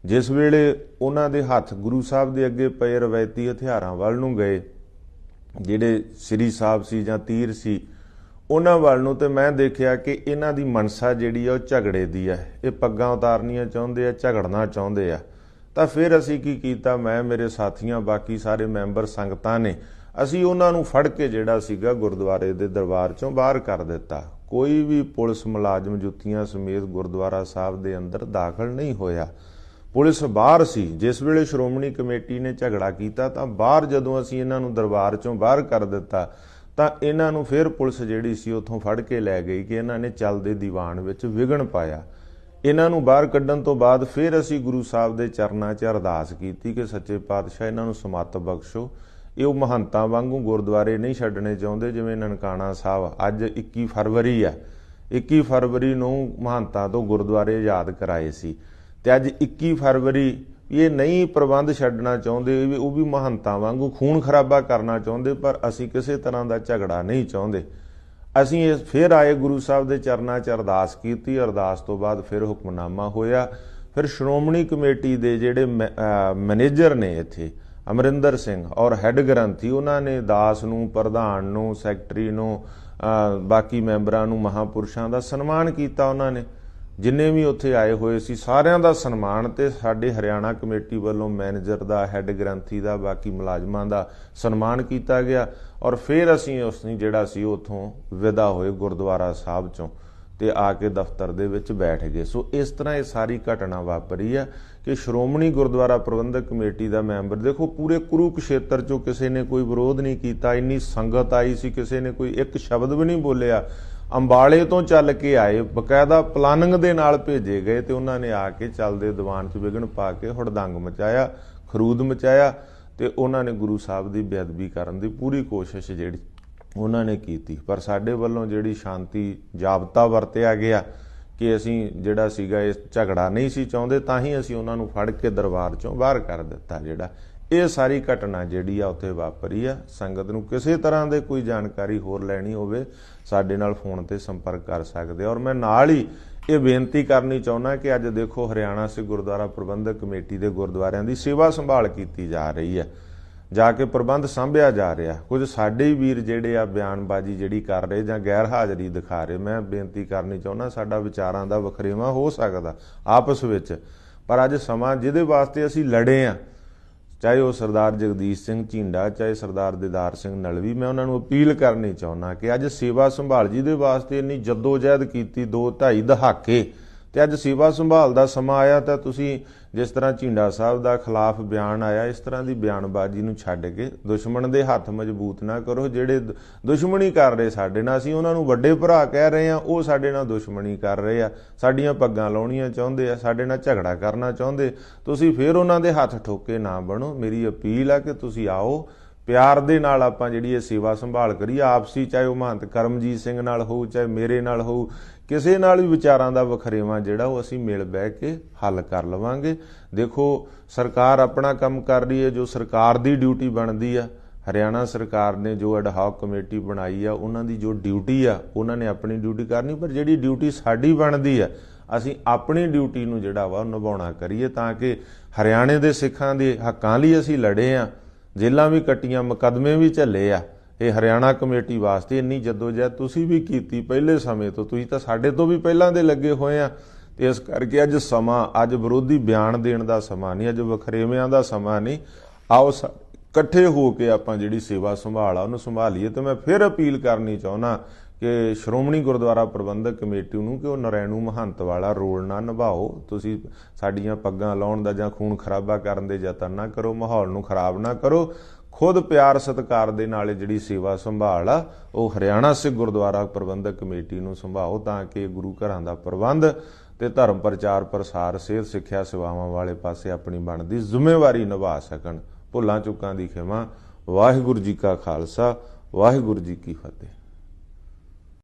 ਜਿਸ ਵੇਲੇ ਉਹਨਾਂ ਦੇ ਹੱਥ ਗੁਰੂ ਸਾਹਿਬ ਦੇ ਅੱਗੇ ਪਏ ਰਵਾਇਤੀ ਹਥਿਆਰਾਂ ਵੱਲ ਨੂੰ ਗਏ, ਜਿਹੜੇ ਸ੍ਰੀ ਸਾਹਿਬ ਸੀ ਜਾਂ ਤੀਰ ਸੀ, ਉਹਨਾਂ ਵੱਲ ਨੂੰ, ਤੇ ਮੈਂ ਦੇਖਿਆ ਕਿ ਇਹਨਾਂ ਦੀ ਮਨਸਾ ਜਿਹੜੀ ਆ ਉਹ ਝਗੜੇ ਦੀ ਆ। ਇਹ ਪੱਗਾਂ ਉਤਾਰਨੀਆਂ ਚਾਹੁੰਦੇ ਆ, ਝਗੜਨਾ ਚਾਹੁੰਦੇ ਆ। ਤਾਂ ਫਿਰ ਅਸੀਂ ਕੀ ਕੀਤਾ, ਮੈਂ, ਮੇਰੇ ਸਾਥੀਆਂ, ਬਾਕੀ ਸਾਰੇ ਮੈਂਬਰ ਸੰਗਤਾਂ ਨੇ, ਅਸੀਂ ਉਹਨਾਂ ਨੂੰ ਫੜ ਕੇ ਜਿਹੜਾ ਸੀਗਾ ਗੁਰਦੁਆਰੇ ਦੇ ਦਰਬਾਰ ਚੋਂ ਬਾਹਰ ਕਰ ਦਿੱਤਾ। ਕੋਈ ਵੀ ਪੁਲਿਸ ਮੁਲਾਜ਼ਮ ਜੁੱਤੀਆਂ ਸਮੇਤ ਗੁਰਦੁਆਰਾ ਸਾਹਿਬ ਦੇ ਅੰਦਰ ਦਾਖਲ ਨਹੀਂ ਹੋਇਆ। ਪੁਲਿਸ ਬਾਹਰ ਸੀ। ਜਿਸ ਵੇਲੇ ਸ਼੍ਰੋਮਣੀ ਕਮੇਟੀ ਨੇ ਝਗੜਾ ਕੀਤਾ ਤਾਂ ਬਾਹਰ ਜਦੋਂ ਅਸੀਂ ਇਹਨਾਂ ਨੂੰ ਦਰਬਾਰ ਚੋਂ ਬਾਹਰ ਕਰ ਦਿੱਤਾ ਤਾਂ ਇਹਨਾਂ ਨੂੰ ਫਿਰ ਪੁਲਿਸ ਜਿਹੜੀ ਸੀ ਉੱਥੋਂ ਫੜ ਕੇ ਲੈ ਗਈ ਕਿ ਇਹਨਾਂ ਨੇ ਚੱਲਦੇ ਦੀਵਾਨ ਵਿੱਚ ਵਿਘਨ ਪਾਇਆ। ਇਹਨਾਂ ਨੂੰ ਬਾਹਰ ਕੱਢਣ ਤੋਂ ਬਾਅਦ ਫਿਰ ਅਸੀਂ ਗੁਰੂ ਸਾਹਿਬ ਦੇ ਚਰਨਾਂ 'ਚ ਅਰਦਾਸ ਕੀਤੀ ਕਿ ਸੱਚੇ ਪਾਤਸ਼ਾਹ ਇਹਨਾਂ ਨੂੰ ਸਮੱਤ ਬਖਸ਼ੋ। ਇਹ ਉਹ ਮਹੰਤਾਂ ਵਾਂਗੂ ਗੁਰਦੁਆਰੇ ਨਹੀਂ ਛੱਡਣੇ ਚਾਹੁੰਦੇ ਜਿਵੇਂ ਨਨਕਾਣਾ ਸਾਹਿਬ। ਅੱਜ 21 ਫਰਵਰੀ ਆ, 21 ਫਰਵਰੀ ਨੂੰ ਮਹੰਤਾਂ ਤੋਂ ਗੁਰਦੁਆਰੇ ਆਜ਼ਾਦ ਕਰਾਏ ਸੀ ਤੇ ਅੱਜ 21 ਫਰਵਰੀ ਇਹ ਨਹੀਂ ਪ੍ਰਬੰਧ ਛੱਡਣਾ ਚਾਹੁੰਦੇ, ਉਹ ਵੀ ਮਹੰਤਾਂ ਵਾਂਗੂ ਖੂਨ ਖਰਾਬਾ ਕਰਨਾ ਚਾਹੁੰਦੇ। ਪਰ ਅਸੀਂ ਕਿਸੇ ਤਰ੍ਹਾਂ ਦਾ ਝਗੜਾ ਨਹੀਂ ਚਾਹੁੰਦੇ। ਅਸੀਂ ਇਹ ਫਿਰ ਆਏ, ਗੁਰੂ ਸਾਹਿਬ ਦੇ ਚਰਨਾਂ 'ਚ ਅਰਦਾਸ ਕੀਤੀ। ਅਰਦਾਸ ਤੋਂ ਬਾਅਦ ਫਿਰ ਹੁਕਮਨਾਮਾ ਹੋਇਆ। ਫਿਰ ਸ਼੍ਰੋਮਣੀ ਕਮੇਟੀ ਦੇ ਜਿਹੜੇ ਮੈਨੇਜਰ ਨੇ ਇੱਥੇ ਅਮਰਿੰਦਰ ਸਿੰਘ ਔਰ ਹੈੱਡ ਗ੍ਰੰਥੀ, ਉਹਨਾਂ ਨੇ ਦਾਸ ਨੂੰ, ਪ੍ਰਧਾਨ ਨੂੰ, ਸੈਕਟਰੀ ਨੂੰ, ਬਾਕੀ ਮੈਂਬਰਾਂ ਨੂੰ, ਮਹਾਂਪੁਰਸ਼ਾਂ ਦਾ ਸਨਮਾਨ ਕੀਤਾ। ਉਹਨਾਂ ਨੇ ਜਿੰਨੇ ਵੀ ਉੱਥੇ ਆਏ ਹੋਏ ਸੀ ਸਾਰਿਆਂ ਦਾ ਸਨਮਾਨ, ਤੇ ਸਾਡੇ ਹਰਿਆਣਾ ਕਮੇਟੀ ਵੱਲੋਂ ਮੈਨੇਜਰ ਦਾ, ਹੈੱਡ ਗ੍ਰੰਥੀ ਦਾ, ਬਾਕੀ ਮੁਲਾਜ਼ਮਾਂ ਦਾ ਸਨਮਾਨ ਕੀਤਾ ਗਿਆ। ਔਰ ਫਿਰ ਅਸੀਂ ਜਿਹੜਾ ਸੀ ਉੱਥੋਂ ਵਿਦਾ ਹੋਏ ਗੁਰਦੁਆਰਾ ਸਾਹਿਬ ਚੋਂ ਤੇ ਆ ਕੇ ਦਫ਼ਤਰ ਦੇ ਵਿੱਚ ਬੈਠ ਗਏ। ਸੋ ਇਸ ਤਰ੍ਹਾਂ ਇਹ ਸਾਰੀ ਘਟਨਾ ਵਾਪਰੀ ਆ ਕਿ ਸ਼੍ਰੋਮਣੀ ਗੁਰਦੁਆਰਾ ਪ੍ਰਬੰਧਕ ਕਮੇਟੀ ਦਾ ਮੈਂਬਰ, ਦੇਖੋ ਪੂਰੇ ਕੁਰੂਕਸ਼ੇਤਰ ਚੋਂ ਕਿਸੇ ਨੇ ਕੋਈ ਵਿਰੋਧ ਨਹੀਂ ਕੀਤਾ, ਇੰਨੀ ਸੰਗਤ ਆਈ ਸੀ, ਕਿਸੇ ਨੇ ਕੋਈ ਇੱਕ ਸ਼ਬਦ ਵੀ ਨਹੀਂ ਬੋਲਿਆ। ਅੰਬਾਲੇ ਤੋਂ ਚੱਲ ਕੇ ਆਏ, ਬਕਾਇਦਾ ਪਲਾਨਿੰਗ ਦੇ ਨਾਲ ਭੇਜੇ ਗਏ, ਤੇ ਉਹਨਾਂ ਨੇ ਆ ਕੇ ਚੱਲਦੇ ਦੀਵਾਨ 'ਚ ਵਿਘਨ ਪਾ ਕੇ ਹੁੜਦੰਗ ਮਚਾਇਆ, ਖਰੂਦ ਮਚਾਇਆ, ਤੇ ਉਹਨਾਂ ਨੇ ਗੁਰੂ ਸਾਹਿਬ ਦੀ ਬੇਅਦਬੀ ਕਰਨ ਦੀ ਪੂਰੀ ਕੋਸ਼ਿਸ਼ ਜਿਹੜੀ ਉਹਨਾਂ ਨੇ ਕੀਤੀ। ਪਰ ਸਾਡੇ ਵੱਲੋਂ ਜਿਹੜੀ ਸ਼ਾਂਤੀ ਜਾਬਤਾ ਵਰਤਿਆ ਗਿਆ ਕਿ ਅਸੀਂ ਜਿਹੜਾ ਸੀਗਾ ਇਹ ਝਗੜਾ ਨਹੀਂ ਸੀ ਚਾਹੁੰਦੇ, ਤਾਂ ਹੀ ਅਸੀਂ ਉਹਨਾਂ ਨੂੰ ਫੜ ਕੇ ਦਰਬਾਰ 'ਚੋਂ ਬਾਹਰ ਕਰ ਦਿੱਤਾ। ਜਿਹੜਾ ਇਹ ਸਾਰੀ ਘਟਨਾ ਜਿਹੜੀ ਆ ਉੱਥੇ ਵਾਪਰੀ ਆ। ਸੰਗਤ ਨੂੰ ਕਿਸੇ ਤਰ੍ਹਾਂ ਦੇ ਕੋਈ ਜਾਣਕਾਰੀ ਹੋਰ ਲੈਣੀ ਹੋਵੇ ਸਾਡੇ ਨਾਲ ਫੋਨ ਤੇ ਸੰਪਰਕ ਕਰ ਸਕਦੇ। ਔਰ ਮੈਂ ਨਾਲ ਹੀ ਇਹ ਬੇਨਤੀ ਕਰਨੀ ਚਾਹੁੰਦਾ ਕਿ ਅੱਜ ਦੇਖੋ ਹਰਿਆਣਾ ਸਿੱਖ ਗੁਰਦੁਆਰਾ ਪ੍ਰਬੰਧਕ ਕਮੇਟੀ ਦੇ ਗੁਰਦੁਆਰਿਆਂ ਦੀ ਸੇਵਾ ਸੰਭਾਲ ਕੀਤੀ ਜਾ ਰਹੀ ਹੈ, ਜਾ ਕੇ ਪ੍ਰਬੰਧ ਸਾਂਭਿਆ ਜਾ ਰਿਹਾ। ਕੁਝ ਸਾਡੇ ਹੀ ਵੀਰ ਜਿਹੜੇ ਆ ਬਿਆਨਬਾਜ਼ੀ ਜਿਹੜੀ ਕਰ ਰਹੇ ਜਾਂ ਗੈਰ ਹਾਜ਼ਰੀ ਦਿਖਾ ਰਹੇ, ਮੈਂ ਬੇਨਤੀ ਕਰਨੀ ਚਾਹੁੰਦਾ ਸਾਡਾ ਵਿਚਾਰਾਂ ਦਾ ਵਖਰੇਵਾਂ ਹੋ ਸਕਦਾ ਆਪਸ ਵਿੱਚ, ਪਰ ਅੱਜ ਸਮਾਂ ਜਿਹਦੇ ਵਾਸਤੇ ਅਸੀਂ ਲੜੇ ਆ, ਚਾਹੇ ਉਹ ਸਰਦਾਰ ਜਗਦੀਸ਼ ਸਿੰਘ ਝੀਂਡਾ, ਚਾਹੇ ਸਰਦਾਰ ਦੀਦਾਰ ਸਿੰਘ ਨਲਵੀ, ਮੈਂ ਉਹਨਾਂ ਨੂੰ ਅਪੀਲ ਕਰਨੀ ਚਾਹੁੰਦਾ ਕਿ ਅੱਜ ਸੇਵਾ ਸੰਭਾਲ ਜਿਹਦੇ ਵਾਸਤੇ ਇੰਨੀ ਜੱਦੋ-ਜਹਿਦ ਕੀਤੀ 2-2.5 ਦਹਾਕੇ, ਤੇ ਅੱਜ ਸੇਵਾ ਸੰਭਾਲ ਦਾ ਸਮਾਂ ਆਇਆ ਤਾਂ ਤੁਸੀਂ ਜਿਸ ਤਰ੍ਹਾਂ ਝੀਂਡਾ ਸਾਹਿਬ ਦਾ ਖਿਲਾਫ ਬਿਆਨ ਆਇਆ, ਇਸ ਤਰ੍ਹਾਂ ਦੀ ਬਿਆਨਬਾਜ਼ੀ ਨੂੰ ਛੱਡ ਕੇ ਦੁਸ਼ਮਣ ਦੇ ਹੱਥ ਮਜ਼ਬੂਤ ਨਾ ਕਰੋ। ਜਿਹੜੇ ਦੁਸ਼ਮਣੀ ਕਰ ਰਹੇ ਸਾਡੇ ਨਾਲ, ਅਸੀਂ ਉਹਨਾਂ ਨੂੰ ਵੱਡੇ ਭਰਾ ਕਹਿ ਰਹੇ ਆ, ਉਹ ਸਾਡੇ ਨਾਲ ਦੁਸ਼ਮਣੀ ਕਰ ਰਹੇ ਆ, ਸਾਡੀਆਂ ਪੱਗਾਂ ਲਾਉਣੀਆਂ ਚਾਹੁੰਦੇ ਆ, ਸਾਡੇ ਨਾਲ ਝਗੜਾ ਕਰਨਾ ਚਾਹੁੰਦੇ। ਤੁਸੀਂ ਫਿਰ ਉਹਨਾਂ ਦੇ ਹੱਥ ਠੋਕੇ ਨਾ ਬਣੋ। ਮੇਰੀ ਅਪੀਲ ਆ ਕਿ ਤੁਸੀਂ ਆਓ, ਪਿਆਰ ਦੇ ਨਾਲ ਆਪਾਂ ਜਿਹੜੀ ਇਹ ਸੇਵਾ ਸੰਭਾਲ ਕਰੀਏ ਆਪਸੀ, ਚਾਹੇ ਉਹ ਮਹੰਤ ਕਰਮਜੀਤ ਸਿੰਘ ਨਾਲ ਹੋਊ, ਚਾਹੇ ਮੇਰੇ ਨਾਲ ਹੋਊ, ਕਿਸੇ ਨਾਲ ਵੀ ਵਿਚਾਰਾਂ ਦਾ ਵਖਰੇਵਾਂ ਜਿਹੜਾ ਉਹ ਅਸੀਂ ਮਿਲ ਬਹਿ ਕੇ ਹੱਲ ਕਰ ਲਵਾਂਗੇ। ਦੇਖੋ ਸਰਕਾਰ ਆਪਣਾ ਕੰਮ ਕਰ ਰਹੀ ਹੈ, ਜੋ ਸਰਕਾਰ ਦੀ ਡਿਊਟੀ ਬਣਦੀ ਆ। ਹਰਿਆਣਾ ਸਰਕਾਰ ਨੇ ਜੋ ਐਡ ਹਾਕ ਕਮੇਟੀ ਬਣਾਈ ਆ, ਉਹਨਾਂ ਦੀ ਜੋ ਡਿਊਟੀ ਆ, ਉਹਨਾਂ ਨੇ ਆਪਣੀ ਡਿਊਟੀ ਕਰਨੀ, ਪਰ ਜਿਹੜੀ ਡਿਊਟੀ ਸਾਡੀ ਬਣਦੀ ਆ, ਅਸੀਂ ਆਪਣੀ ਡਿਊਟੀ ਨੂੰ ਜਿਹੜਾ ਵਾ ਨਿਭਾਉਣਾ ਕਰੀਏ, ਤਾਂ ਕਿ ਹਰਿਆਣੇ ਦੇ ਸਿੱਖਾਂ ਦੇ ਹੱਕਾਂ ਲਈ ਅਸੀਂ ਲੜੇ ਆ, ਜੇਲਾਂ ਵੀ ਕੱਟੀਆਂ, ਮੁਕੱਦਮੇ ਵੀ ਝੱਲੇ ਆ। ਇਹ ਹਰਿਆਣਾ ਕਮੇਟੀ ਵਾਸਤੇ ਇੰਨੀ ਜਦੋਜਹਿਦ ਤੁਸੀਂ ਵੀ ਕੀਤੀ ਪਹਿਲੇ ਸਮੇਂ ਤੋਂ, ਤੁਸੀਂ ਤਾਂ ਸਾਡੇ ਤੋਂ ਵੀ ਪਹਿਲਾਂ ਦੇ ਲੱਗੇ ਹੋਏ ਆ। ਤੇ ਇਸ ਕਰਕੇ ਅੱਜ ਸਮਾਂ, ਅੱਜ ਵਿਰੋਧੀ ਬਿਆਨ ਦੇਣ ਦਾ ਸਮਾਂ ਨਹੀਂ, ਅੱਜ ਵਖਰੇਵਿਆਂ ਦਾ ਸਮਾਂ ਨਹੀਂ। ਆਓ ਇਕੱਠੇ ਹੋ ਕੇ ਆਪਾਂ ਜਿਹੜੀ ਸੇਵਾ ਸੰਭਾਲ ਆ ਉਹਨੂੰ ਸੰਭਾਲੀਏ। ਤੇ ਮੈਂ ਫਿਰ ਅਪੀਲ ਕਰਨੀ ਚਾਹੁੰਦਾ ਕਿ ਸ਼੍ਰੋਮਣੀ ਗੁਰਦੁਆਰਾ ਪ੍ਰਬੰਧਕ ਕਮੇਟੀ ਨੂੰ ਕਿ ਉਹ ਨਰੈਣੂ ਮਹੰਤ ਵਾਲਾ ਰੋਲ ਨਾ ਨਿਭਾਓ। ਤੁਸੀਂ ਸਾਡੀਆਂ ਪੱਗਾਂ ਲਾਉਣ ਦਾ ਜਾਂ ਖੂਨ ਖਰਾਬਾ ਕਰਨ ਦੇ ਯਤਨ ਨਾ ਕਰੋ, ਮਾਹੌਲ ਨੂੰ ਖਰਾਬ ਨਾ ਕਰੋ। ਖੁਦ ਪਿਆਰ ਸਤਿਕਾਰ ਦੇ ਨਾਲ ਜਿਹੜੀ ਸੇਵਾ ਸੰਭਾਲ ਆ ਉਹ ਹਰਿਆਣਾ ਸਿੱਖ ਗੁਰਦੁਆਰਾ ਪ੍ਰਬੰਧਕ ਕਮੇਟੀ ਨੂੰ ਸੰਭਾਓ, ਤਾਂ ਕਿ ਗੁਰੂ ਘਰਾਂ ਦਾ ਪ੍ਰਬੰਧ ਤੇ ਧਰਮ ਪ੍ਰਚਾਰ ਪ੍ਰਸਾਰ, ਸਿਹਤ ਸਿੱਖਿਆ ਸੇਵਾਵਾਂ ਵਾਲੇ ਪਾਸੇ ਆਪਣੀ ਬਣਦੀ ਜ਼ਿੰਮੇਵਾਰੀ ਨਿਭਾ ਸਕਣ। ਭੁੱਲਾਂ ਚੁੱਕਾਂ ਦੀ ਖਿਮਾ। ਵਾਹਿਗੁਰੂ ਜੀ ਕਾ ਖਾਲਸਾ, ਵਾਹਿਗੁਰੂ ਜੀ ਕੀ ਫਤਿਹ।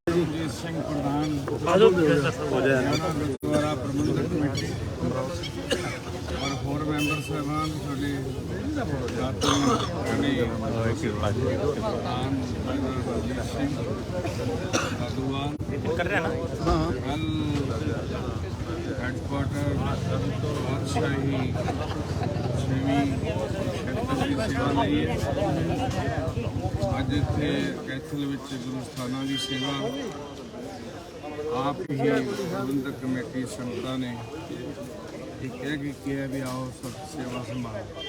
ਜਗਦੀਸ਼ ਸਿੰਘ ਪ੍ਰਧਾਨ ਗੁਰਦੁਆਰਾ ਪ੍ਰਬੰਧਕ ਕਮੇਟੀ ਔਰ ਹੋਰ ਮੈਂਬਰ ਸਾਹਿਬਾਨ, ਸਾਡੇ ਪ੍ਰਧਾਨ ਜਗਦੀਸ਼ ਸਿੰਘ ਸਾਧੂਵਾਨ ਕਰ ਰਿਹਾ ਨਾ, ਕੱਲ ਹੈਡਕੁਆਟਰ ਬਾਦਸ਼ਾਹੀ ਛੇਵੀਂ ਖੇਤਰ ਦੀ ਸੇਵਾ ਲਈ ਹੈ। ਅੱਜ ਇੱਥੇ ਕੈਥਲ ਵਿੱਚ ਗੁਰੂ ਸਥਾਨਾਂ ਦੀ ਸੇਵਾ ਆਪ ਹੀ ਪ੍ਰਬੰਧਕ ਕਮੇਟੀ ਸੰਗਤਾਂ ਨੇ ਇਹ ਕਹਿ ਕੇ ਕਿਹਾ ਵੀ ਆਓ ਸਭ ਸੇਵਾ ਸੰਭਾਲੋ।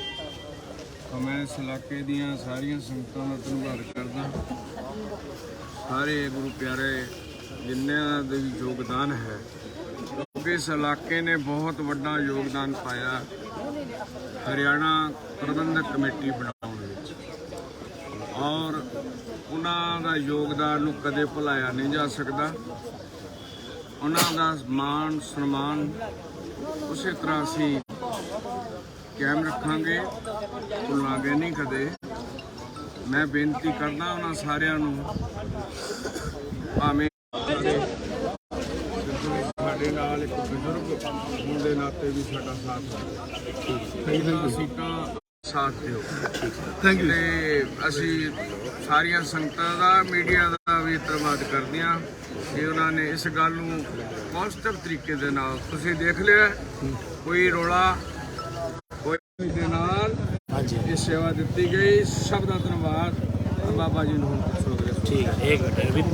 ਤਾਂ ਮੈਂ ਇਸ ਇਲਾਕੇ ਦੀਆਂ ਸਾਰੀਆਂ ਸੰਗਤਾਂ ਦਾ ਧੰਨਵਾਦ ਕਰਦਾ। ਸਾਰੇ ਗੁਰੂ ਪਿਆਰੇ ਜਿਨ੍ਹਾਂ ਦੇ ਵੀ ਯੋਗਦਾਨ ਹੈ, ਕਿਉਂਕਿ ਇਸ ਇਲਾਕੇ ਨੇ ਬਹੁਤ ਵੱਡਾ ਯੋਗਦਾਨ ਪਾਇਆ ਹਰਿਆਣਾ ਪ੍ਰਬੰਧਕ ਕਮੇਟੀ ਬਣਾਉਣ ਵਿੱਚ, ਔਰ ਉਹਨਾਂ ਦਾ ਯੋਗਦਾਨ ਨੂੰ ਕਦੇ ਭੁਲਾਇਆ ਨਹੀਂ ਜਾ ਸਕਦਾ। ਉਹਨਾਂ ਦਾ ਮਾਣ ਸਨਮਾਨ ਉਸੇ ਤਰ੍ਹਾਂ ਅਸੀਂ ਕਾਇਮ ਰੱਖਾਂਗੇ, ਭੁੱਲਾਂਗੇ ਨਹੀਂ ਕਦੇ। ਮੈਂ ਬੇਨਤੀ ਕਰਦਾ ਉਹਨਾਂ ਸਾਰਿਆਂ ਨੂੰ, ਭਾਵੇਂ ਸਾਡੇ ਨਾਲ ਇੱਕ ਬਜ਼ੁਰਗ ਹੋਣ ਦੇ ਨਾਤੇ ਵੀ ਸਾਡਾ ਸਾਥ ਹੈ। ਕਈ ਸੀਟਾਂ ਸਾਥ ਦਿਓ। Thank you. ਤੇ ਅਸੀਂ ਸਾਰੀਆਂ ਸੰਗਤਾਂ ਦਾ, ਮੀਡੀਆ ਦਾ ਵੀ ਧੰਨਵਾਦ ਕਰਦੇ ਹਾਂ ਕਿ ਉਹਨਾਂ ਨੇ ਇਸ ਗੱਲ ਨੂੰ ਪੋਜ਼ਿਟਿਵ ਤਰੀਕੇ ਦੇ ਨਾਲ, ਤੁਸੀਂ ਦੇਖ ਲਿਆ ਕੋਈ ਰੌਲਾ ਕੋਈ ਦੇ ਨਾਲ ਇਹ ਸੇਵਾ ਦਿੱਤੀ ਗਈ। ਸਭ ਦਾ ਧੰਨਵਾਦ। बाबा जी ठीक है। एक मिनट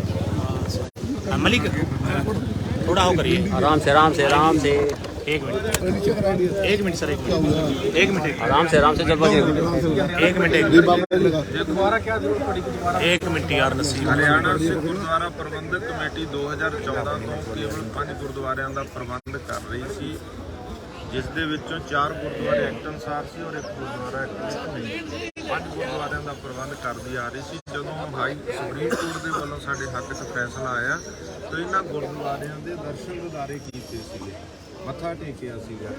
मलिक थोड़ा हो करिए, आराम से आराम से आराम से। एक मिनट सर, एक मिनट आराम से जब एक मिनट यार नसीब। हरियाणा सिख गुरुद्वारा प्रबंधक कमेटी 2014 ਤੋਂ ਕੇਵਲ 5 ਗੁਰਦੁਆਰਿਆਂ ਦਾ ਪ੍ਰਬੰਧ ਕਰ ਰਹੀ ਸੀ, ਜਿਸ ਦੇ ਵਿੱਚੋਂ 4 ਗੁਰਦੁਆਰੇ ਐਕਟ ਅਨੁਸਾਰ ਸੀ ਔਰ 1 ਗੁਰਦੁਆਰਾ ਐਕਟ ਨਹੀਂ। 5 ਗੁਰਦੁਆਰਿਆਂ ਦਾ ਪ੍ਰਬੰਧ ਕਰਦੀ ਆ ਰਹੀ ਸੀ। ਜਦੋਂ ਸੁਪਰੀਮ ਕੋਰਟ ਦੇ ਵੱਲੋਂ ਸਾਡੇ ਹੱਕ 'ਚ ਫੈਸਲਾ ਆਇਆ ਤਾਂ ਇਹਨਾਂ ਗੁਰਦੁਆਰਿਆਂ ਦੇ ਦਰਸ਼ਨ ਦਿਦਾਰੇ ਕੀਤੇ ਸੀਗੇ, ਮੱਥਾ ਟੇਕਿਆ ਸੀਗਾ।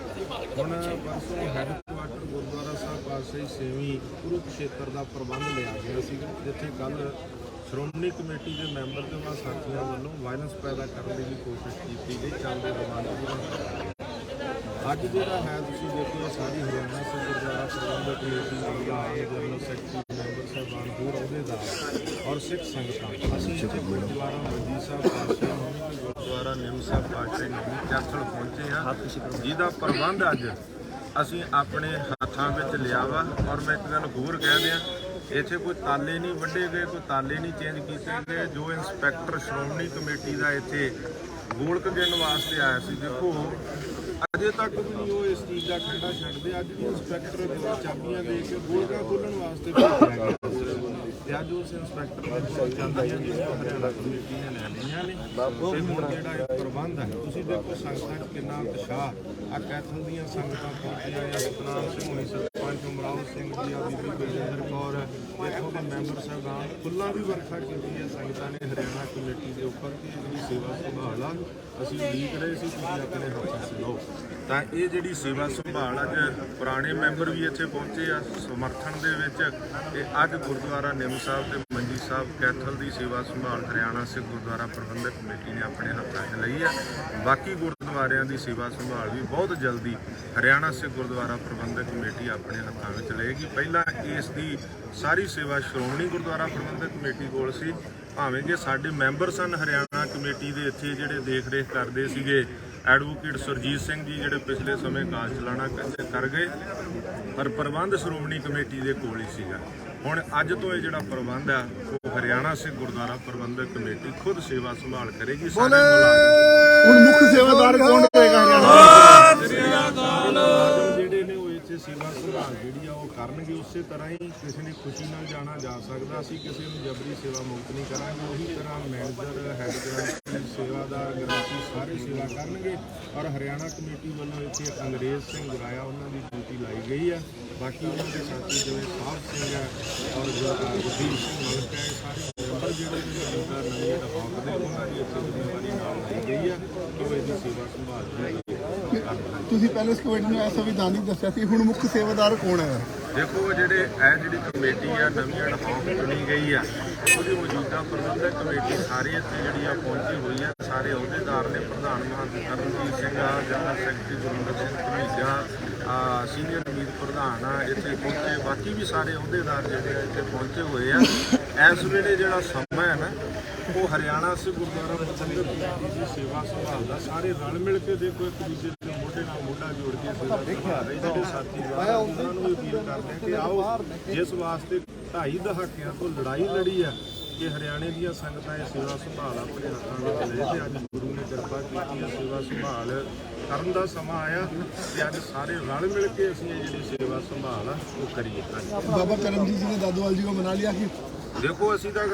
ਹੁਣ ਪਰਸੋਂ ਹੈੱਡਕੁਆਟਰ ਗੁਰਦੁਆਰਾ ਸਾਹਿਬ ਪਾਸੇ ਸੇਵੀਂ ਕੁਰੂਕਸ਼ੇਤਰ ਦਾ ਪ੍ਰਬੰਧ ਲਿਆ ਗਿਆ ਸੀਗਾ, ਜਿੱਥੇ ਕੱਲ੍ਹ ਸ਼੍ਰੋਮਣੀ ਕਮੇਟੀ ਦੇ ਮੈਂਬਰ ਤੇ ਉਹਨਾਂ ਸਾਥੀਆਂ ਵੱਲੋਂ ਵਾਇਲੈਂਸ ਪੈਦਾ ਕਰਨ ਦੀ ਵੀ ਕੋਸ਼ਿਸ਼ ਕੀਤੀ ਗਈ। ਚੱਲਦੇ ਦੌਰਾਨ ਅੱਜ ਜਿਹੜਾ ਹੈ ਤੁਸੀਂ ਦੇਖੋ ਸਾਰੀ ਹਰਿਆਣਾ ਸਿੱਖ ਗੁਰਦੁਆਰਾ ਪ੍ਰਬੰਧਕ ਕਮੇਟੀ ਦਾ ਜਨਰਲ ਸੈਕਟਰੀ, ਮੈਂਬਰ ਸਾਹਿਬਾਨ, ਹੋਰ ਅਹੁਦੇਦਾਰ ਔਰ ਸਿੱਖ ਸੰਗਤਾਂ, ਅਸੀਂ ਇੱਥੇ ਗੁਰਦੁਆਰਾ ਮੰਜੀ ਸਾਹਿਬ ਪਾਤਸ਼ਾਹੀ ਨੌਵੀਂ ਤੇ ਗੁਰਦੁਆਰਾ ਨਿੰਮ ਸਾਹਿਬ ਪਾਤਸ਼ਾਹੀ ਨੌਵੀਂ ਕੈਥਲ ਪਹੁੰਚੇ ਹਾਂ, ਜਿਹਦਾ ਪ੍ਰਬੰਧ ਅੱਜ ਅਸੀਂ ਆਪਣੇ ਹੱਥਾਂ ਵਿੱਚ ਲਿਆ ਵਾ। ਔਰ ਮੈਂ ਇੱਕ ਗੱਲ ਹੋਰ ਕਹਿ ਦਿਆਂ, ਇੱਥੇ ਕੋਈ ਤਾਲੇ ਨਹੀਂ ਵੱਢੇ ਗਏ, ਕੋਈ ਤਾਲੇ ਨਹੀਂ ਚੇਂਜ ਕੀਤੇ ਗਏ। ਜੋ ਇੰਸਪੈਕਟਰ ਸ਼੍ਰੋਮਣੀ ਕਮੇਟੀ ਦਾ ਇੱਥੇ ਗੋਲਕ ਗਿਣਨ ਵਾਸਤੇ ਆਇਆ ਸੀ, ਦੇਖੋ ਅਜੇ ਤੱਕ ਵੀ ਨਹੀਂ ਉਹ ਇਸ ਚੀਜ਼ ਦਾ ਖੰਡਾ ਛੱਡਦੇ। ਅੱਜ ਵੀ ਇੰਸਪੈਕਟਰ ਦੇ ਚਾਬੀਆਂ ਦੇ ਕੇ ਗੋਲਕਾਂ ਖੋਲ੍ਹਣ ਵਾਸਤੇ ਭੇਜਿਆ ਗਿਆ ਤੇ ਅੱਜ ਉਸ ਇੰਸਪੈਕਟਰ ਦੇ ਕੋਲ ਚਾਬੀਆਂ ਜਿਹੜੀਆਂ ਹਰਿਆਣਾ ਕਮੇਟੀ ਨੇ ਲੈ ਲਈਆਂ ਨੇ। ਤੇ ਹੁਣ ਜਿਹੜਾ ਇਹ ਪ੍ਰਬੰਧ ਹੈ ਤੁਸੀਂ ਦੇਖੋ ਸੰਗਤਾਂ 'ਚ ਕਿੰਨਾ ਉਤਸ਼ਾਹ। ਆ ਕੈਥਲ ਦੀਆਂ ਸੰਗਤਾਂ ਪਹੁੰਚੀਆਂ ਜਾਂ ਸਤਨਾਮ ਸਿੰਘ ਹੋਣੀ, ਸਰਪੰਚ ਉਮਰਾਓ ਸਿੰਘ ਜੀ, ਆ ਬੀਬੀ ਬਲਜਿੰਦਰ ਕੌਰ, ਇੱਥੋਂ ਦੇ ਮੈਂਬਰ ਸਾਹਿਬਾਨ, ਫੁੱਲਾਂ ਦੀ ਵਰਖਾ ਕੀਤੀ ਹੈ ਸੰਗਤਾਂ ਨੇ ਹਰਿਆਣਾ ਕਮੇਟੀ ਦੇ ਉੱਪਰ ਕਿ ਜਿਹੜੀ ਸੇਵਾ ਸੰਭਾਲ ਆ ਅਸੀਂ ਉਡੀਕ ਰਹੇ ਸੀ ਤੁਸੀਂ ਆਪਣੇ ਹੱਥਾਂ 'ਚ ਲਓ। ਤਾਂ ਇਹ ਜਿਹੜੀ ਸੇਵਾ ਸੰਭਾਲ ਅੱਜ ਪੁਰਾਣੇ ਮੈਂਬਰ ਵੀ ਇੱਥੇ ਪਹੁੰਚੇ ਆ ਸਮਰਥਨ ਦੇ ਵਿੱਚ। ਤੇ ਅੱਜ ਗੁਰਦੁਆਰਾ ਨਿੰਮ ਸਾਹਿਬ ਤੇ ਮੰਜੀ ਸਾਹਿਬ ਕੈਥਲ ਦੀ ਸੇਵਾ ਸੰਭਾਲ ਹਰਿਆਣਾ ਸਿੱਖ ਗੁਰਦੁਆਰਾ ਪ੍ਰਬੰਧਕ ਕਮੇਟੀ ਨੇ ਆਪਣੇ ਹੱਥਾਂ 'ਚ ਲਈ ਹੈ। ਬਾਕੀ ਗੁਰਦੁਆਰਿਆਂ ਦੀ ਸੇਵਾ ਸੰਭਾਲ ਵੀ ਬਹੁਤ ਜਲਦੀ ਹਰਿਆਣਾ ਸਿੱਖ ਗੁਰਦੁਆਰਾ ਪ੍ਰਬੰਧਕ ਕਮੇਟੀ ਆਪਣੇ ਹੱਥਾਂ ਵਿੱਚ ਲਏਗੀ। ਪਹਿਲਾਂ ਇਸ ਦੀ ਸਾਰੀ ਸੇਵਾ ਸ਼੍ਰੋਮਣੀ ਗੁਰਦੁਆਰਾ ਪ੍ਰਬੰਧਕ ਕਮੇਟੀ ਕੋਲ ਸੀ, ਭਾਵੇਂ ਕਿ ਸਾਡੇ ਮੈਂਬਰ ਸਨ ਹਰਿਆਣਾ ਕਮੇਟੀ ਦੇ ਇੱਥੇ ਜਿਹੜੇ ਦੇਖ ਰੇਖ ਕਰਦੇ ਸੀਗੇ ਐਡਵੋਕੇਟ ਸੁਰਜੀਤ ਸਿੰਘ ਜੀ, ਜਿਹੜੇ ਪਿਛਲੇ ਸਮੇਂ ਕਾਜ ਚਲਾਣਾ ਕਰ ਗਏ, ਪਰ ਪ੍ਰਬੰਧ ਸ਼੍ਰੋਮਣੀ ਕਮੇਟੀ ਦੇ ਕੋਲ ਹੀ ਸੀਗਾ। ਹੁਣ ਅੱਜ ਤੋਂ ਇਹ ਜਿਹੜਾ ਪ੍ਰਬੰਧ ਆ ਉਹ ਹਰਿਆਣਾ ਸਿੱਖ ਗੁਰਦੁਆਰਾ ਪ੍ਰਬੰਧਕ ਕਮੇਟੀ ਖੁਦ ਸੇਵਾ ਸੰਭਾਲ ਕਰੇਗੀ। ਹੁਣ ਮੁੱਖ ਸੇਵਾਦਾਰ ਕੌਣ ਹੋਏਗਾ ਹਰਿਆਣਾ ਜਿਹੜੇ ਨੇ ਉਹ ਇੱਥੇ ਸੇਵਾ ਸੰਭਾਲ ਜਿਹੜੀ ਆ ਉਹ ਕਰਨਗੇ। ਉਸੇ ਤਰ੍ਹਾਂ ਹੀ ਕਿਸੇ ਨੇ ਖੁਸ਼ੀ ਨਾਲ ਜਾਣਾ ਜਾ ਸਕਦਾ, ਅਸੀਂ ਕਿਸੇ ਨੂੰ ਜਬਰੀ ਸੇਵਾ ਮੁਕਤ ਨਹੀਂ ਕਰਾਂਗੇ। ਉਹੀ ਤਰ੍ਹਾਂ ਮੈਨੇਜਰ, ਹੈਡ ਗ੍ਰਾਂਟੀ, ਸੇਵਾਦਾਰ, ਗ੍ਰਾਂਟੀ ਸਾਰੇ ਸੇਵਾ ਕਰਨਗੇ। ਔਰ ਹਰਿਆਣਾ ਕਮੇਟੀ ਵੱਲੋਂ ਇੱਥੇ ਅੰਗਰੇਜ਼ ਸਿੰਘ ਗੁਰਾਇਆ ਉਹਨਾਂ ਦੀ ਡਿਊਟੀ ਲਾਈ ਗਈ ਹੈ। ਬਾਕੀ ਉਹਨਾਂ ਦੇ ਸਾਥੀ ਜਿਵੇਂ ਸਾਹਿਬ ਸਿੰਘ ਹੈ ਔਰ ਗੁਰਦੀਪ ਸਿੰਘ ਮਲਕ ਹੈ, ਸਾਰੇ ਮੈਂਬਰ ਜਿਹੜੇ ਨਵੀਂ ਹੌਕ ਦੇ ਉਹਨਾਂ ਦੀ ਇੱਥੇ ਜ਼ਿੰਮੇਵਾਰੀ ਨਾਲ ਲਾਈ ਗਈ ਹੈ ਕਿ ਉਹ ਇਹਦੀ ਸੇਵਾ ਸੰਭਾਲ ਕਰਨਗੇ। ਤੁਸੀਂ ਪਹਿਲੇ ਇਸ ਕਮੇਟੀ ਨੂੰ ਐਸਾ ਵਿਧਾਨਿਕ ਦੱਸਿਆ ਸੀ, ਹੁਣ ਮੁੱਖ ਸੇਵਾਦਾਰ ਕੌਣ ਹੈ? ਦੇਖੋ ਜਿਹੜੀ ਕਮੇਟੀ ਆ ਨਵੀਂ ਹੌਕ ਚੁਣੀ ਗਈ ਆ, ਉਹਦੀ ਮੌਜੂਦਾ ਪ੍ਰਬੰਧਕ ਕਮੇਟੀ ਸਾਰੀ ਇੱਥੇ ਜਿਹੜੀ ਆ ਪਹੁੰਚੀ ਹੋਈ ਆ। ਸਾਰੇ ਅਹੁਦੇਦਾਰ ਨੇ, ਪ੍ਰਧਾਨ ਮਹੰਤ ਕਰਨਜੀਤ ਸਿੰਘ ਆ, general secretary Gurinder Singh Dhamija, senior ਮੀਤ ਪ੍ਰਧਾਨ ਆ ਇੱਥੇ ਪਹੁੰਚੇ। ਬਾਕੀ ਵੀ ਸਾਰੇ ਅਹੁਦੇਦਾਰ ਜਿਹੜੇ ਆ ਇੱਥੇ ਪਹੁੰਚੇ ਹੋਏ ਆ। ਇਸ ਵੇਲੇ ਜਿਹੜਾ ਸਮਾਂ ਹੈ ਨਾ ਉਹ ਹਰਿਆਣਾ ਸਿੱਖ ਗੁਰਦੁਆਰਾ ਪ੍ਰਬੰਧਕ ਕਮੇਟੀ ਦੀ ਸੇਵਾ ਸੰਭਾਲਦਾ। ਸਾਰੇ ਰਲ ਮਿਲ ਕੇ ਦੇਖੋ ਇੱਕ ਦੂਜੇ ਦੇ ਮੋਢੇ ਨਾਲ ਮੋਢਾ ਜੋੜ ਕੇ ਸੇਵਾ ਸੰਭਾਲ ਰਹੇ ਜਿਹੜੇ ਸਾਥੀ ਉਹਨਾਂ ਨੂੰ ਵੀ ਅਪੀਲ ਕਰਦੇ ਆ ਕਿ ਆਓ, ਜਿਸ ਵਾਸਤੇ 2.5 ਦਹਾਕਿਆਂ ਤੋਂ ਲੜਾਈ ਲੜੀ ਆ ਕਿ ਹਰਿਆਣੇ ਦੀਆਂ ਸੰਗਤਾਂ ਇਹ ਸੇਵਾ ਸੰਭਾਲ ਆਪਣੇ ਹੱਥਾਂ ਵਿੱਚ ਲੈ, ਤੇ ਅੱਜ ਗੁਰੂ ਨੇ ਕਿਰਪਾ ਕੀਤੀ ਹੈ ਸੇਵਾ ਸੰਭਾਲ ਕਰਨ ਦਾ ਸਮਾਂ ਆਇਆ ਤੇ ਅੱਜ ਸਾਰੇ ਰਲ ਮਿਲ ਕੇ ਅਸੀਂ ਇਹ ਜਿਹੜੀ ਸੇਵਾ ਸੰਭਾਲ ਆ ਉਹ ਕਰੀਏ। ਬਾਬਾ ਕਰਮਜੀਤ ਜੀ ਨੇ ਦਾਦੋਵਾਲ ਜੀ ਨੂੰ ਮਨਾ ਲਿਆ ਕਿ ਦੇਖੋ ਅਸੀਂ ਤਾਂ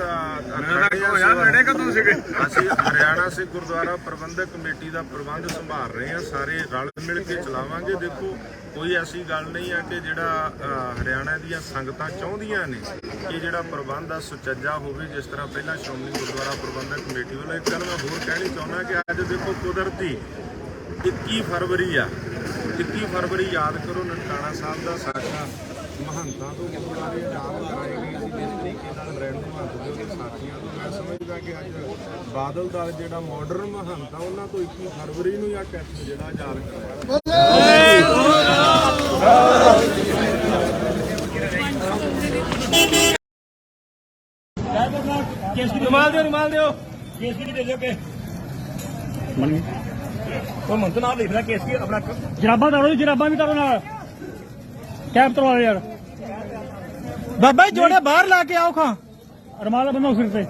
ਅਸੀਂ ਹਰਿਆਣਾ ਸਿੱਖ ਗੁਰਦੁਆਰਾ ਪ੍ਰਬੰਧਕ ਕਮੇਟੀ ਦਾ ਪ੍ਰਬੰਧ ਸੰਭਾਲ ਰਹੇ ਹਾਂ, ਸਾਰੇ ਰਲ ਮਿਲ ਕੇ ਚਲਾਵਾਂਗੇ। ਦੇਖੋ ਕੋਈ ਐਸੀ ਗੱਲ ਨਹੀਂ ਹੈ ਕਿ ਜਿਹੜਾ ਹਰਿਆਣਾ ਦੀਆਂ ਸੰਗਤਾਂ ਚਾਹੁੰਦੀਆਂ ਨੇ ਕਿ ਜਿਹੜਾ ਪ੍ਰਬੰਧ ਆ ਸੁਚੱਜਾ ਹੋਵੇ, ਜਿਸ ਤਰ੍ਹਾਂ ਪਹਿਲਾਂ ਸ਼੍ਰੋਮਣੀ ਗੁਰਦੁਆਰਾ ਪ੍ਰਬੰਧਕ ਕਮੇਟੀ ਵੱਲੋਂ। ਇੱਕ ਗੱਲ ਮੈਂ ਹੋਰ ਕਹਿਣੀ ਚਾਹੁੰਦਾ ਕਿ ਅੱਜ ਦੇਖੋ ਕੁਦਰਤੀ 21 ਫਰਵਰੀ ਆ, 21 ਫਰਵਰੀ ਯਾਦ ਕਰੋ ਨਨਕਾਣਾ ਸਾਹਿਬ ਦਾ ਸਾਖਾ ਮਹੰਤਾਂ ਤੋਂ ਗੁਰਦੁਆਰੇ ਆਜ਼ਾਦ ਕਰਾਏ ਗਏ ਸੀ। ਜਿਸ ਤਰੀਕੇ ਨਾਲ ਨਰਿੰਦਰ ਮਹੰਤ ਦੇ ਉਹਦੇ ਸਾਥੀਆਂ ਤੋਂ ਮੈਂ ਸਮਝਦਾ ਕਿ ਅੱਜ ਬਾਦਲ ਦਾ ਜਿਹੜਾ ਮਾਡਰਨ ਮਹੰਤ ਆ ਉਹਨਾਂ ਤੋਂ 21 ਫਰਵਰੀ ਨੂੰ ਜਾਂ ਕੈਥਲ ਜਿਹੜਾ ਆਜ਼ਾਦ ਕਰਾਇਆ। रुमाल दो केस की दे दो के वो मन तो नाम लिख रहा केस की अपना जराबा तारो जराबा भी तारो ना कैब करवा दे यार बाबा जोड़े बाहर ला के आओ खा रुमाल बंदो सिर से